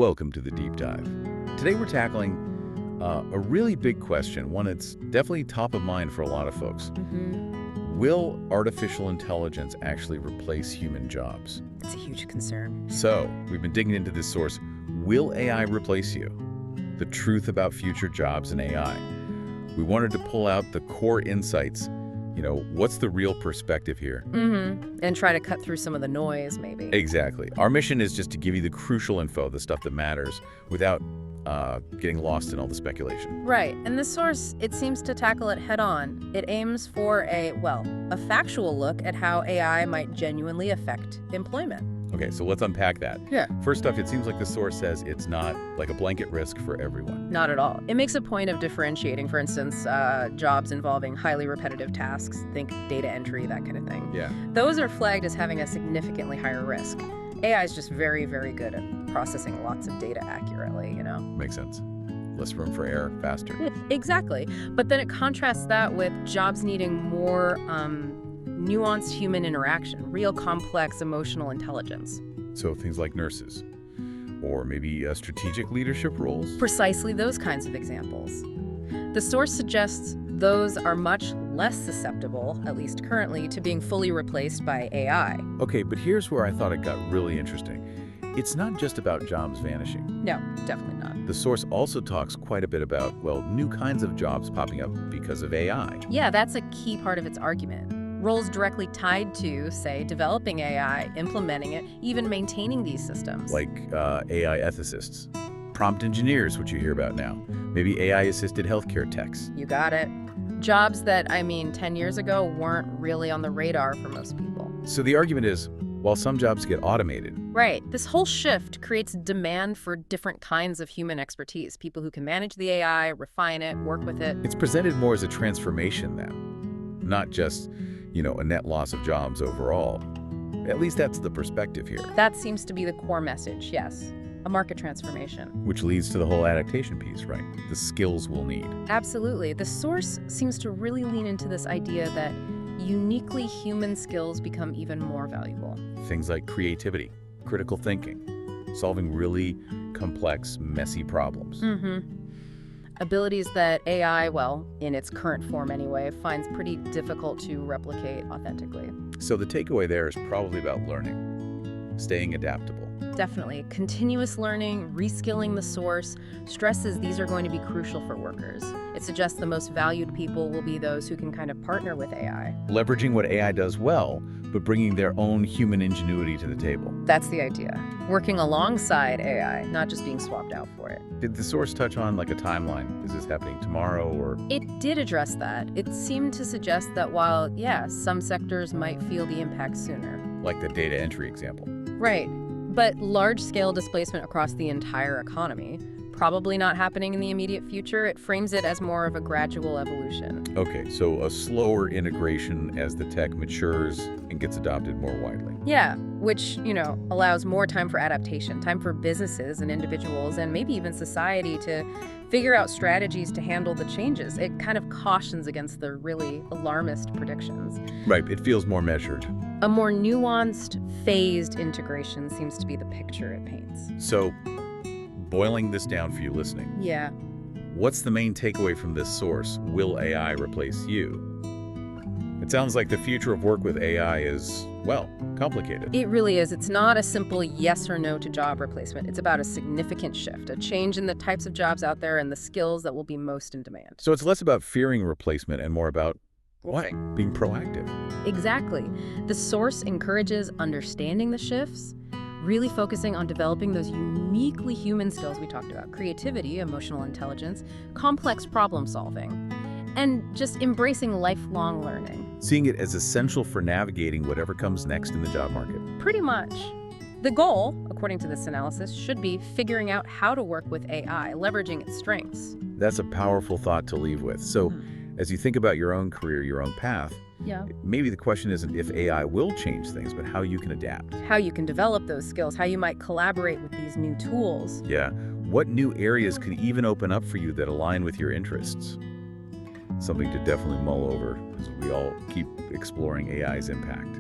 Welcome to the Deep Dive. Today we're tackling a really big question, one that's definitely top of mind for a lot of folks. Will artificial intelligence actually replace human jobs? It's a huge concern. So, we've been digging into this source. Will AI replace you? The truth about future jobs and AI. We wanted to pull out the core insights. What's the real perspective here? And try to cut through some of the noise, maybe. Exactly. Our mission is just to give you the crucial info, the stuff that matters, without getting lost in all the speculation. Right. And this source, it seems to tackle it head on. It aims for a factual look at how AI might genuinely affect employment. Okay, so let's unpack that. Yeah. First off, it seems like the source says it's not like a blanket risk for everyone. Not at all. It makes a point of differentiating, for instance, jobs involving highly repetitive tasks, think data entry, that kind of thing. Yeah. Those are flagged as having a significantly higher risk. AI is just very, very good at processing lots of data accurately, Makes sense. Less room for error, faster. Exactly. But then it contrasts that with jobs needing more nuanced human interaction, real complex emotional intelligence. So things like nurses, or maybe strategic leadership roles? Precisely those kinds of examples. The source suggests those are much less susceptible, at least currently, to being fully replaced by AI. Okay, but here's where I thought it got really interesting. It's not just about jobs vanishing. No, definitely not. The source also talks quite a bit about, new kinds of jobs popping up because of AI. Yeah, that's a key part of its argument. Roles directly tied to, say, developing AI, implementing it, even maintaining these systems. Like AI ethicists, prompt engineers, which you hear about now, maybe AI-assisted healthcare techs. You got it. Jobs that, 10 years ago weren't really on the radar for most people. So the argument is, while some jobs get automated, Right. This whole shift creates demand for different kinds of human expertise, people who can manage the AI, refine it, work with it. it's presented more as a transformation then, not just, a net loss of jobs overall. At least that's the perspective here, That seems to be the core message, yes. A market transformation. which leads to the whole adaptation piece, right? The skills we'll need. Absolutely. The source seems to really lean into this idea that uniquely human skills become even more valuable. Things like creativity, critical thinking, solving really complex, messy problems. Abilities that AI, in its current form anyway, finds pretty difficult to replicate authentically. So the takeaway there is probably about learning, staying adaptable. Definitely. Continuous learning, reskilling the source, stresses these are going to be crucial for workers. It suggests the most valued people will be those who can kind of partner with AI. Leveraging what AI does well, but bringing their own human ingenuity to the table. That's the idea. Working alongside AI, not just being swapped out for it. Did the source touch on a timeline? Is this happening tomorrow or? It did address that. It seemed to suggest that while, some sectors might feel the impact sooner. Like the data entry example. Right. But large-scale displacement across the entire economy, probably not happening in the immediate future. It frames it as more of a gradual evolution. Okay, so a slower integration as the tech matures and gets adopted more widely. Yeah, which, allows more time for adaptation, time for businesses and individuals and maybe even society to figure out strategies to handle the changes. It kind of cautions against the really alarmist predictions. Right, it feels more measured. A more nuanced, phased integration seems to be the picture it paints. So, boiling this down for you listening, Yeah. what's the main takeaway from this source? Will AI replace you? It sounds like the future of work with AI is, complicated. It really is. It's not a simple yes or no to job replacement. It's about a significant shift, a change in the types of jobs out there and the skills that will be most in demand. So it's less about fearing replacement and more about being proactive. Exactly. The source encourages understanding the shifts, really focusing on developing those uniquely human skills we talked about: creativity, emotional intelligence, complex problem solving, and just embracing lifelong learning. Seeing it as essential for navigating whatever comes next in the job market. Pretty much. The goal, according to this analysis, should be figuring out how to work with AI, leveraging its strengths. That's a powerful thought to leave with. So, as you think about your own career, your own path, Yeah. maybe the question isn't if AI will change things, but how you can adapt. How you can develop those skills, how you might collaborate with these new tools. Yeah. What new areas could even open up for you that align with your interests? Something to definitely mull over as we all keep exploring AI's impact.